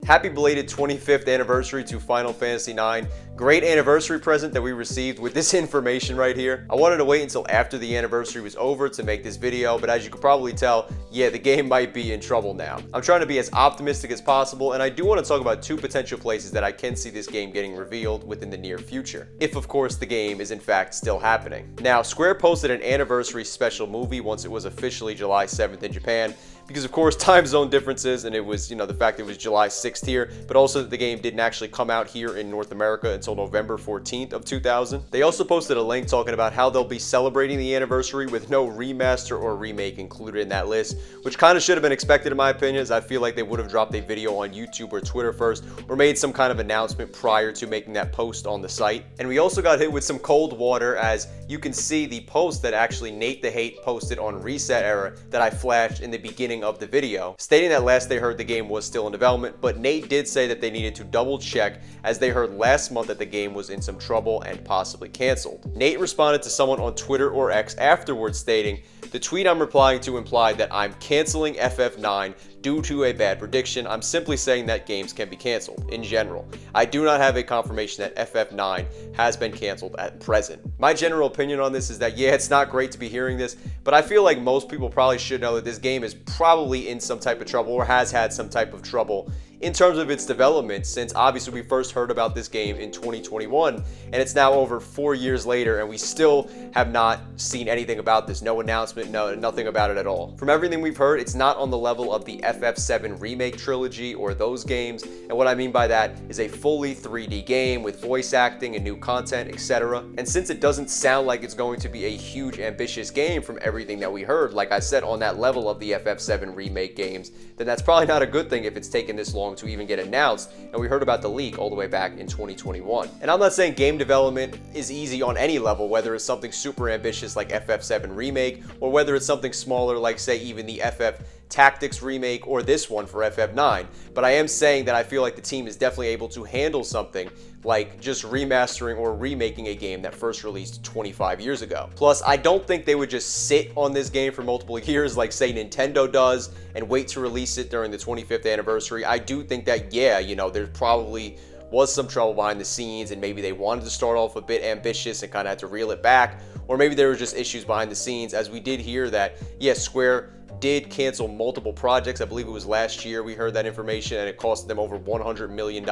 happy belated 25th anniversary to Final Fantasy IX. Great anniversary present that we received with this information right here. I wanted to wait until after the anniversary was over to make this video, but as you can probably tell, yeah, the game might be in trouble now. I'm trying to be as optimistic as possible, and I do want to talk about two potential places that I can see this game getting revealed within the near future, if of course the game is in fact still happening. Now, Square posted an anniversary special movie once it was officially July 7th in Japan, because of course time zone differences, and it was, the fact that it was July 6th here, but also that the game didn't actually come out here in North America until November 14th of 2000. They also posted a link talking about how they'll be celebrating the anniversary with no remaster or remake included in that list, which kind of should have been expected in my opinion, as I feel like they would have dropped a video on YouTube or Twitter first, or made some kind of announcement prior to making that post on the site. And we also got hit with some cold water, as you can see the post that actually Nate the Hate posted on Reset Era that I flashed in the beginning of the video, stating that last they heard the game was still in development, but Nate did say that they needed to double check, as they heard last month that the game was in some trouble and possibly canceled. Nate responded to someone on Twitter or X afterwards stating, "The tweet I'm replying to implied that I'm canceling FF9 due to a bad prediction. I'm simply saying that games can be canceled in general. I do not have a confirmation that FF9 has been canceled at present." My general opinion on this is that, yeah, it's not great to be hearing this, but I feel like most people probably should know that this game is probably in some type of trouble, or has had some type of trouble in terms of its development, since obviously we first heard about this game in 2021, and it's now over 4 years later, and we still have not seen anything about this. No announcement, nothing about it at all. From everything we've heard, it's not on the level of the FF7 Remake trilogy or those games, and what I mean by that is a fully 3D game with voice acting and new content, etc. And since it doesn't sound like it's going to be a huge ambitious game from everything that we heard, like I said, on that level of the FF7 Remake games, then that's probably not a good thing if it's taken this long to even get announced, and we heard about the leak all the way back in 2021. And I'm not saying game development is easy on any level, whether it's something super ambitious like FF7 Remake, or whether it's something smaller like, say, even the FF Tactics remake or this one for FF9, but I am saying that I feel like the team is definitely able to handle something like just remastering or remaking a game that first released 25 years ago. Plus, I don't think they would just sit on this game for multiple years like, say, Nintendo does and wait to release it during the 25th anniversary. I do think that, yeah, there probably was some trouble behind the scenes, and maybe they wanted to start off a bit ambitious and kind of had to reel it back, or maybe there were just issues behind the scenes, as we did hear that, yes, Square did cancel multiple projects. I believe it was last year we heard that information, and it cost them over $100 million.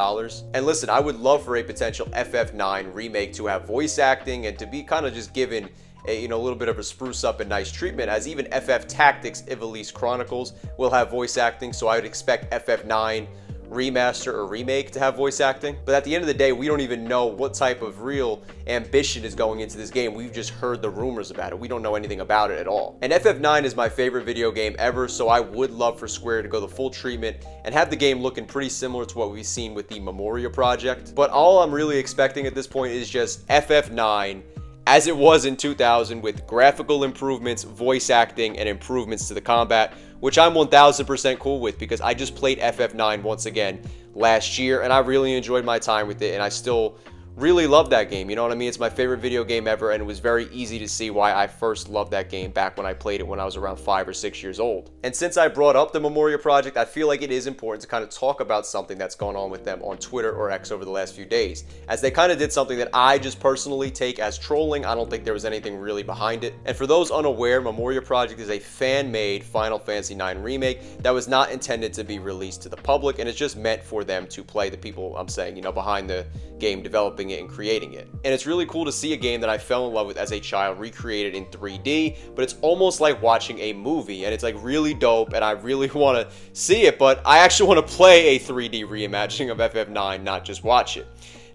And listen, I would love for a potential FF9 remake to have voice acting and to be kind of just given a little bit of a spruce up and nice treatment, as even FF Tactics Ivalice Chronicles will have voice acting, so I would expect FF9 remaster or remake to have voice acting. But at the end of the day, we don't even know what type of real ambition is going into this game. We've just heard the rumors about it. We don't know anything about it at all. And FF9 is my favorite video game ever, so I would love for Square to go the full treatment and have the game looking pretty similar to what we've seen with the Memoria project. But all I'm really expecting at this point is just FF9 as it was in 2000, with graphical improvements, voice acting, and improvements to the combat, which I'm 1000% cool with, because I just played FF9 once again last year, and I really enjoyed my time with it, and I still really love that game. You know what I mean? It's my favorite video game ever, and it was very easy to see why I first loved that game back when I played it when I was around 5 or 6 years old. And since I brought up the Memoria project, I feel like it is important to kind of talk about something that's gone on with them on Twitter or X over the last few days, as they kind of did something that I just personally take as trolling. I don't think there was anything really behind it. And for those unaware, Memoria project is a fan-made Final Fantasy IX remake that was not intended to be released to the public, and it's just meant for them to play, the people I'm saying, behind the game developing it and creating it. And it's really cool to see a game that I fell in love with as a child recreated in 3D, but it's almost like watching a movie, and it's like really dope, and I really want to see it, but I actually want to play a 3D reimagining of FF9, not just watch it.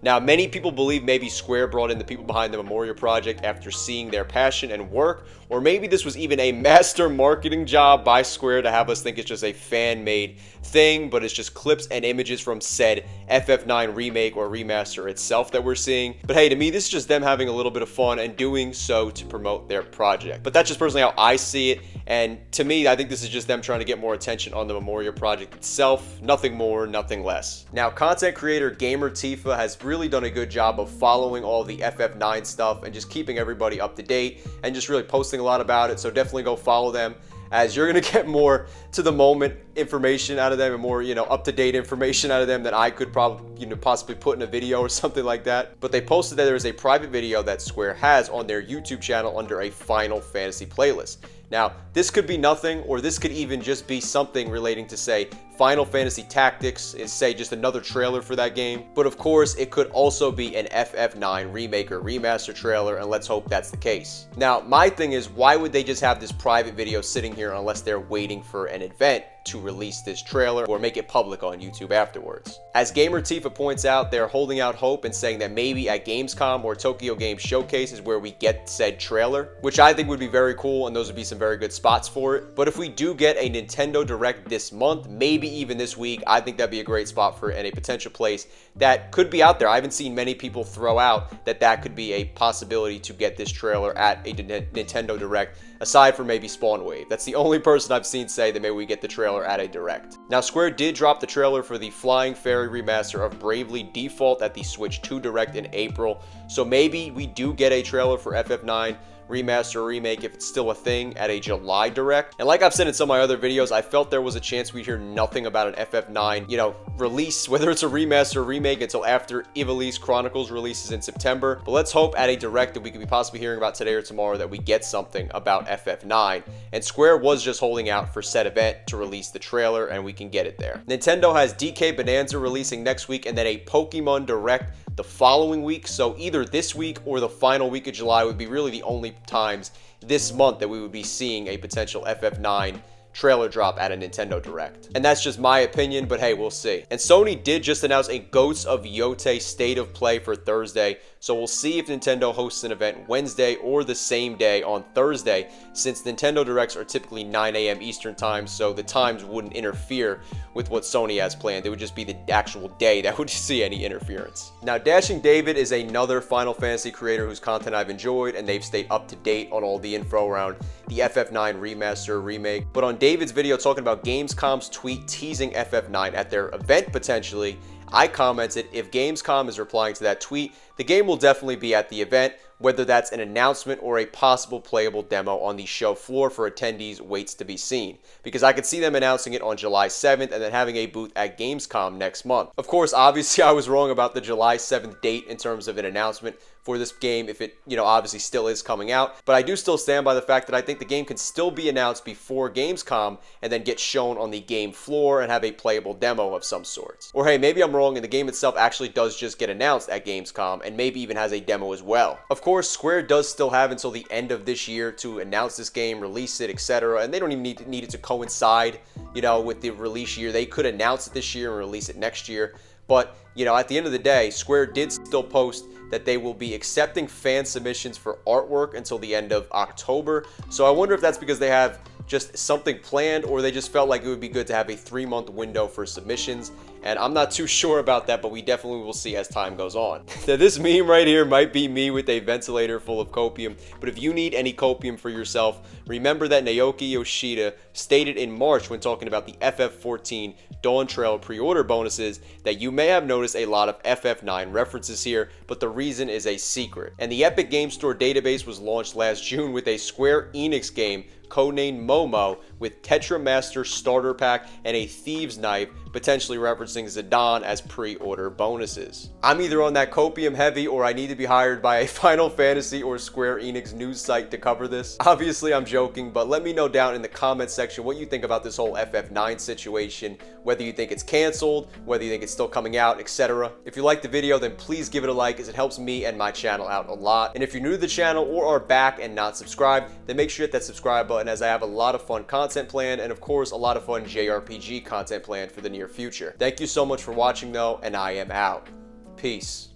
Now, many people believe maybe Square brought in the people behind the Memoria project after seeing their passion and work, or maybe this was even a master marketing job by Square to have us think it's just a fan-made thing, but it's just clips and images from said FF9 remake or remaster itself that we're seeing. But hey, to me, this is just them having a little bit of fun and doing so to promote their project. But that's just personally how I see it, and to me, I think this is just them trying to get more attention on the Memoria project itself. Nothing more, nothing less. Now, content creator Gamer Tifa has really done a good job of following all the FF9 stuff and just keeping everybody up to date and just really posting a lot about it, so definitely go follow them. as you're going to get more to the moment information out of them and more, up-to-date information out of them than I could probably, possibly put in a video or something like that. But they posted that there is a private video that Square has on their YouTube channel under a Final Fantasy playlist. Now, this could be nothing, or this could even just be something relating to, say, Final Fantasy Tactics, is, say, just another trailer for that game. But of course, it could also be an FF9 remake or remaster trailer, and let's hope that's the case. Now, my thing is, why would they just have this private video sitting here unless they're waiting for an event to release this trailer or make it public on YouTube afterwards? As Gamer Tifa points out, they're holding out hope and saying that maybe at Gamescom or Tokyo Game Showcase is where we get said trailer, which I think would be very cool, and those would be some very good spots for it. But if we do get a Nintendo Direct this month, maybe even this week, I think that'd be a great spot for it and a potential place that could be out there. I haven't seen many people throw out that could be a possibility to get this trailer at a Nintendo Direct, aside from maybe Spawn Wave. That's the only person I've seen say that maybe we get the trailer at a Direct. Now, Square did drop the trailer for the Flying Fairy remaster of Bravely Default at the Switch 2 Direct in April, so maybe we do get a trailer for FF9 remaster or remake if it's still a thing at a July Direct. And like I've said in some of my other videos, I felt there was a chance we'd hear nothing about an FF9, release, whether it's a remaster or remake, until after Ivalice Chronicles releases in September. But let's hope at a Direct that we could be possibly hearing about today or tomorrow that we get something about FF9. And Square was just holding out for said event to release the trailer, and we can get it there. Nintendo has DK Bonanza releasing next week, and then a Pokemon Direct the following week. So either this week or the final week of July would be really the only times this month that we would be seeing a potential FF9 trailer drop at a Nintendo Direct. And that's just my opinion, but hey, we'll see. And Sony did just announce a Ghosts of Yote State of Play for Thursday, so we'll see if Nintendo hosts an event Wednesday or the same day on Thursday, since Nintendo Directs are typically 9 a.m. Eastern time, so the times wouldn't interfere with what Sony has planned. It would just be the actual day that would see any interference. Now, Dashing David is another Final Fantasy creator whose content I've enjoyed, and they've stayed up to date on all the info around the FF9 remaster remake. But on David's video talking about Gamescom's tweet teasing FF9 at their event potentially, I commented, if Gamescom is replying to that tweet, the game will definitely be at the event. Whether that's an announcement or a possible playable demo on the show floor for attendees waits to be seen, because I could see them announcing it on July 7th and then having a booth at Gamescom next month. Of course, obviously I was wrong about the July 7th date in terms of an announcement for this game, if it, obviously still is coming out. But I do still stand by the fact that I think the game can still be announced before Gamescom and then get shown on the game floor and have a playable demo of some sorts. Or hey, maybe I'm wrong and the game itself actually does just get announced at Gamescom and maybe even has a demo as well. Of course, Square does still have until the end of this year to announce this game, release it, etc. And they don't even need it to coincide, with the release year. They could announce it this year and release it next year. But, at the end of the day, Square did still post that they will be accepting fan submissions for artwork until the end of October. So I wonder if that's because they have just something planned, or they just felt like it would be good to have a 3-month window for submissions. And I'm not too sure about that, but we definitely will see as time goes on. Now, this meme right here might be me with a ventilator full of copium, but if you need any copium for yourself, remember that Naoki Yoshida stated in March when talking about the FF14 Dawn Trail pre-order bonuses that you may have noticed a lot of FF9 references here, but the reason is a secret. And the Epic Game Store database was launched last June with a Square Enix game codenamed Momo with Tetra Master Starter Pack and a Thieves Knife, potentially referencing Zidane as pre-order bonuses. I'm either on that copium heavy or I need to be hired by a Final Fantasy or Square Enix news site to cover this. Obviously, I'm joking, but let me know down in the comments section what you think about this whole FF9 situation, whether you think it's canceled, whether you think it's still coming out, etc. If you liked the video, then please give it a like, as it helps me and my channel out a lot. And if you're new to the channel or are back and not subscribed, then make sure you hit that subscribe button, as I have a lot of fun content planned, and of course a lot of fun JRPG content planned for the near future. Thank you so much for watching though, and I am out. Peace.